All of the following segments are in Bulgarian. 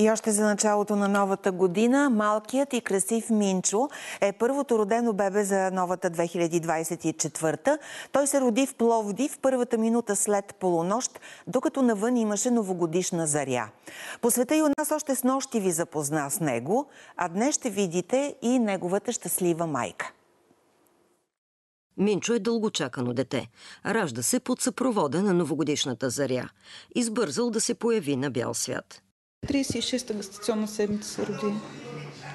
И още за началото на новата година малкият и красив Минчо е първото родено бебе за новата 2024. Той се роди в Пловдив в първата минута след полунощ, докато навън имаше новогодишна заря. По света и у нас още снощи ви запозна с него, а днес ще видите и неговата щастлива майка. Минчо е дългочакано дете. Ражда се под съпровода на новогодишната заря. Избързал да се появи на бял свят. 36-та гестационна седмица се роди.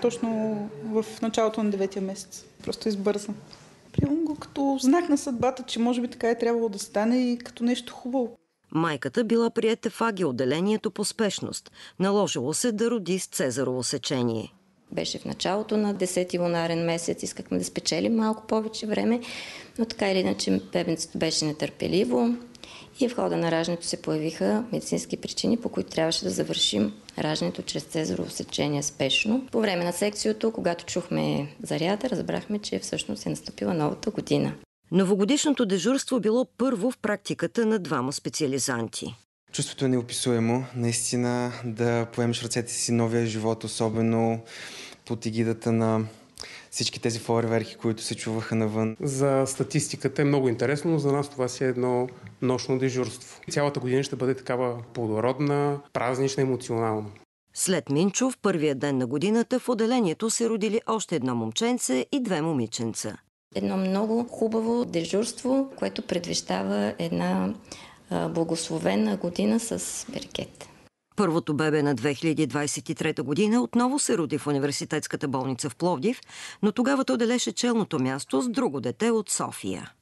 Точно в началото на 9-я месец. Просто избърза. Приемам го като знак на съдбата, че може би така е трябвало да стане и като нещо хубаво. Майката била приета в АГ отделението по спешност. Наложило се да роди с цезарово сечение. Беше в началото на 10-ти лунарен месец, искахме да спечелим малко повече време, но така или иначе бебенцето беше нетърпеливо и в хода на раждането се появиха медицински причини, по които трябваше да завършим раждането чрез цезарово сечение спешно. По време на секцията, когато чухме заряда, разбрахме, че всъщност е настъпила новата година. Новогодишното дежурство било първо в практиката на двама специализанти. Чувството е неописуемо. Наистина да поемеш ръцете си новия живот, особено под егидата на всички тези фойерверки, които се чуваха навън. За статистиката е много интересно, но за нас това си е едно нощно дежурство. Цялата година ще бъде такава плодородна, празнична, емоционална. След Минчо в първия ден на годината в отделението се родили още едно момченце и две момиченца. Едно много хубаво дежурство, което предвещава една благословена година с берекет. Първото бебе на 2023 година отново се роди в университетската болница в Пловдив, но тогава то делеше челното място с друго дете от София.